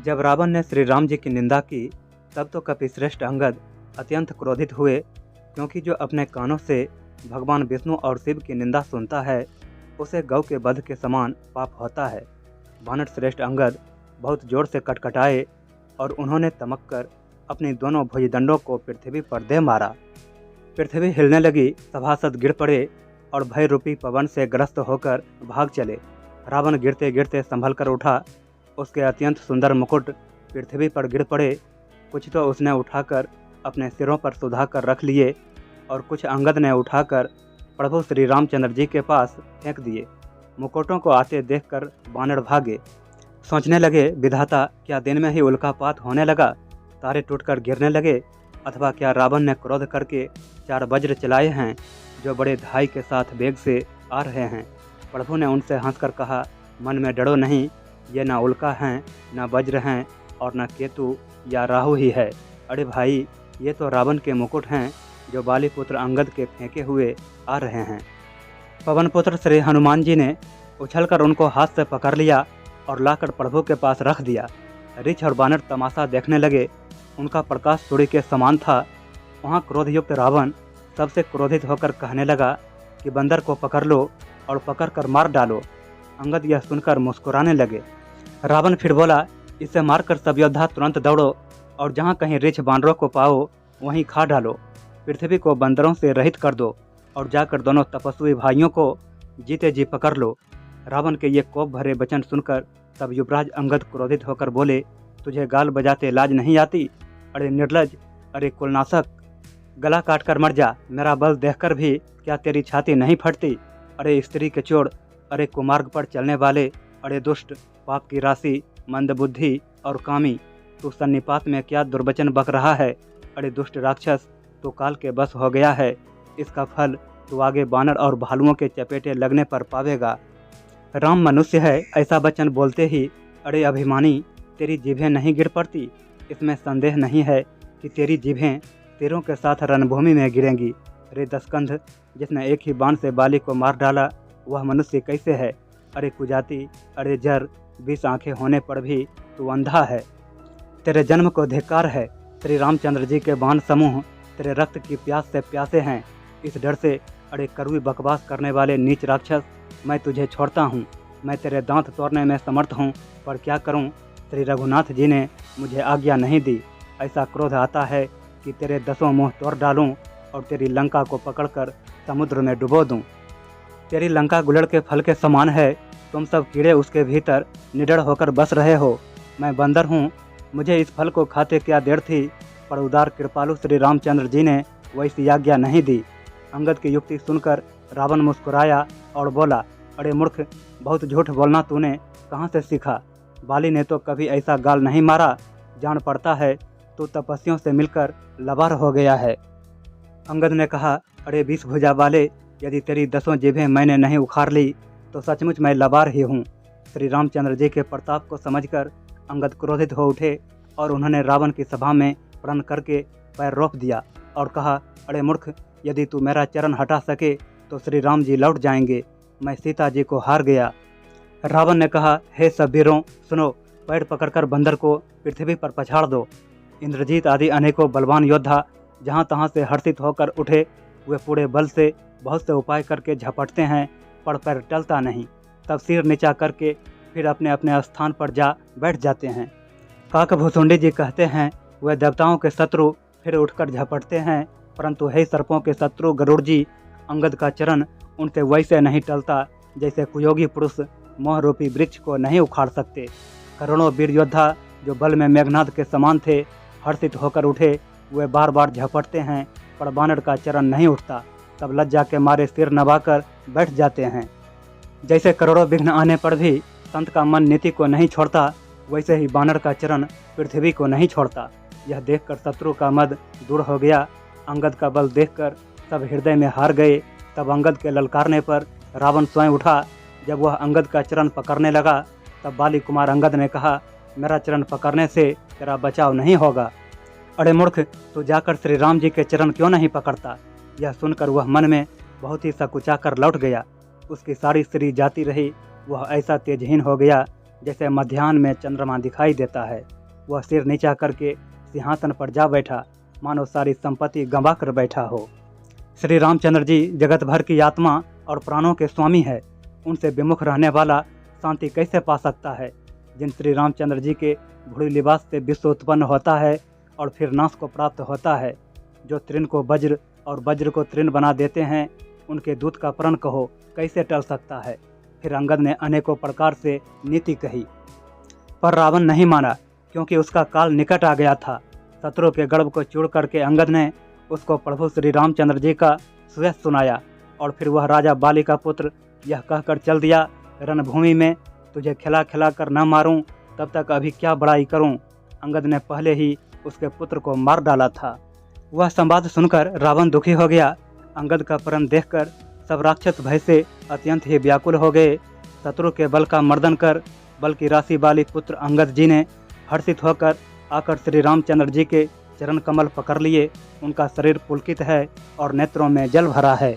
जब रावण ने श्री राम जी की निंदा की तब तो कपिश्रेष्ठ अंगद अत्यंत क्रोधित हुए, क्योंकि जो अपने कानों से भगवान विष्णु और शिव की निंदा सुनता है उसे गौ के वध के समान पाप होता है। वानर श्रेष्ठ अंगद बहुत जोर से कटकटाए और उन्होंने तमक कर अपनी दोनों भुजदंडों को पृथ्वी पर दे मारा। पृथ्वी हिलने लगी, सभासद गिर पड़े और भय रूपी पवन से ग्रस्त होकर भाग चले। रावण गिरते गिरते संभल कर उठा, उसके अत्यंत सुंदर मुकुट पृथ्वी पर गिर पड़े। कुछ तो उसने उठाकर अपने सिरों पर सुधा कर रख लिए और कुछ अंगद ने उठाकर प्रभु श्री रामचंद्र जी के पास फेंक दिए। मुकुटों को आते देखकर वानर भागे। सोचने लगे, विधाता क्या दिन में ही उल्कापात होने लगा, तारे टूटकर गिरने लगे, अथवा क्या रावण ने क्रोध करके 4 वज्र चलाए हैं जो बड़े धाई के साथ वेग से आ रहे हैं। प्रभु ने उनसे हंसकर कहा, मन में डरो नहीं, ये ना उल्का हैं, ना वज्र हैं और न केतु या राहु ही है। अरे भाई, ये तो रावण के मुकुट हैं जो बाली पुत्र अंगद के फेंके हुए आ रहे हैं। पवन पुत्र श्री हनुमान जी ने उछलकर उनको हाथ से पकड़ लिया और लाकर प्रभु के पास रख दिया। ऋछ और बानर तमाशा देखने लगे। उनका प्रकाश सूर्य के समान था। वहाँ क्रोधयुक्त रावण सबसे क्रोधित होकर कहने लगा कि बंदर को पकड़ लो और पकड़कर मार डालो। अंगद यह सुनकर मुस्कुराने लगे। रावण फिर बोला, इसे मारकर सब योद्धा तुरंत दौड़ो और जहाँ कहीं ऋछ बानरों को पाओ वहीं खा डालो। पृथ्वी को बंदरों से रहित कर दो और जाकर दोनों तपस्वी भाइयों को जीते जी पकड़ लो। रावण के ये कोप भरे वचन सुनकर तब युवराज अंगद क्रोधित होकर बोले, तुझे गाल बजाते लाज नहीं आती? अरे निर्लज, अरे कुलनाशक, गला काट कर मर जा। मेरा बल देखकर भी क्या तेरी छाती नहीं फटती? अरे स्त्री के चोर, अरे कुमार्ग पर चलने वाले, अरे दुष्ट, पाप की राशि, मंदबुद्धि और कामी, तू सन्निपात में क्या दुर्वचन बक रहा है? अरे दुष्ट राक्षस, तू काल के बस हो गया है। इसका फल तू आगे बानर और भालुओं के चपेटे लगने पर पावेगा। राम मनुष्य है, ऐसा वचन बोलते ही अरे अभिमानी, तेरी जिभें नहीं गिर पड़ती? इसमें संदेह नहीं है कि तेरी जिभें तीरों के साथ रणभूमि में गिरेंगी। अरे दसकंध, जिसने एक ही बाण से बाली को मार डाला, वह मनुष्य कैसे है? अरे कुजाति, अरे जर, 20 आंखें होने पर भी तू अंधा है। तेरे जन्म को धिक्कार है। श्री रामचंद्र जी के बाण समूह तेरे रक्त की प्यास से प्यासे हैं। इस डर से अरे कड़वी बकवास करने वाले नीच राक्षस, मैं तुझे छोड़ता हूँ। मैं तेरे दांत तोड़ने में समर्थ हूँ, पर क्या करूँ, श्री रघुनाथ जी ने मुझे आज्ञा नहीं दी। ऐसा क्रोध आता है कि तेरे 10 मुँह तोड़ डालूँ और तेरी लंका को पकड़कर समुद्र में डुबो दूँ। तेरी लंका गुलड़ के फल के समान है। तुम सब कीड़े उसके भीतर निडर होकर बस रहे हो। मैं बंदर हूँ, मुझे इस फल को खाते क्या देर थी, पर उदार कृपालु श्री रामचंद्र जी ने वैसी आज्ञा नहीं दी। अंगद की युक्ति सुनकर रावण मुस्कुराया और बोला, अरे मूर्ख, बहुत झूठ बोलना तूने कहाँ से सीखा? बाली ने तो कभी ऐसा गाल नहीं मारा। जान पड़ता है तू तपस्वियों से मिलकर लबार हो गया है। अंगद ने कहा, अरे 20 भुजा वाले, यदि तेरी 10 जिभें मैंने नहीं उखाड़ ली तो सचमुच मैं लबार ही हूँ। श्री रामचंद्र जी के प्रताप को समझकर अंगद क्रोधित हो उठे और उन्होंने रावण की सभा में प्रण करके पैर रोक दिया और कहा, अरे मूर्ख, यदि तू मेरा चरण हटा सके तो श्री राम जी लौट जाएंगे। मैं सीता जी को हार गया। रावण ने कहा, हे सब वीरों सुनो, पैर पकड़कर बंदर को पृथ्वी पर पछाड़ दो। इंद्रजीत आदि अनेकों बलवान योद्धा जहाँ तहाँ से हर्षित होकर उठे। वे पूरे बल से बहुत से उपाय करके झपटते हैं, पर पैर टलता नहीं। तब सिर नीचा करके फिर अपने अपने स्थान पर जा बैठ जाते हैं। काकभूसुंडी जी कहते हैं, वे देवताओं के शत्रु फिर उठकर झपटते हैं, परंतु हे सर्पों के शत्रु गरुड़ जी, अंगद का चरण उनसे वैसे नहीं टलता जैसे कुयोगी पुरुष मोह रूपी वृक्ष को नहीं उखाड़ सकते। करोड़ों वीर योद्धा जो बल में मेघनाद के समान थे हर्षित होकर उठे। वे बार बार झपटते हैं, पर बानर का चरण नहीं उठता। तब लज्जा के मारे सिर नवाकर बैठ जाते हैं। जैसे करोड़ों विघ्न आने पर भी संत का मन नीति को नहीं छोड़ता, वैसे ही बानर का चरण पृथ्वी को नहीं छोड़ता। यह देखकर शत्रु का मद दूर हो गया। अंगद का बल देखकर सब हृदय में हार गए। तब अंगद के ललकारने पर रावण स्वयं उठा। जब वह अंगद का चरण पकड़ने लगा तब बाली कुमार अंगद ने कहा, मेरा चरण पकड़ने से तेरा बचाव नहीं होगा। अरे मूर्ख, तू जाकर श्री राम जी के चरण क्यों नहीं पकड़ता? यह सुनकर वह मन में बहुत ही सकुचा कर लौट गया। उसकी सारी स्त्री जाती रही। वह ऐसा तेजहीन हो गया जैसे मध्याह्न में चंद्रमा दिखाई देता है। वह सिर नीचा करके सिंहासन पर जा बैठा, मानो सारी संपत्ति गंवा कर बैठा हो। श्री रामचंद्र जी जगत भर की आत्मा और प्राणों के स्वामी है। उनसे विमुख रहने वाला शांति कैसे पा सकता है। जिन श्री रामचंद्र जी के भूरी लिबास से विश्व उत्पन्न होता है और फिर नाश को प्राप्त होता है, जो तृण को वज्र और वज्र को तृण बना देते हैं, उनके दूत का प्रण कहो कैसे टल सकता है। फिर अंगद ने अनेकों प्रकार से नीति कही, पर रावण नहीं माना, क्योंकि उसका काल निकट आ गया था। शत्रु के गर्भ को चूड़ करके अंगद ने उसको प्रभु श्री रामचंद्र जी का सुयश सुनाया और फिर वह राजा बाली का पुत्र यह कहकर चल दिया, रणभूमि में तुझे खिला खिला कर न मारूं, तब तक अभी क्या बड़ाई करूं। अंगद ने पहले ही उसके पुत्र को मार डाला था। वह संवाद सुनकर रावण दुखी हो गया। अंगद का प्रण देखकर सब राक्षस भय से अत्यंत ही व्याकुल हो गए। शत्रु के बल का मर्दन कर बल की राशि वाली पुत्र अंगद जी ने हर्षित होकर आकर श्री रामचंद्र जी के चरण कमल पकड़ लिए। उनका शरीर पुलकित है और नेत्रों में जल भरा है।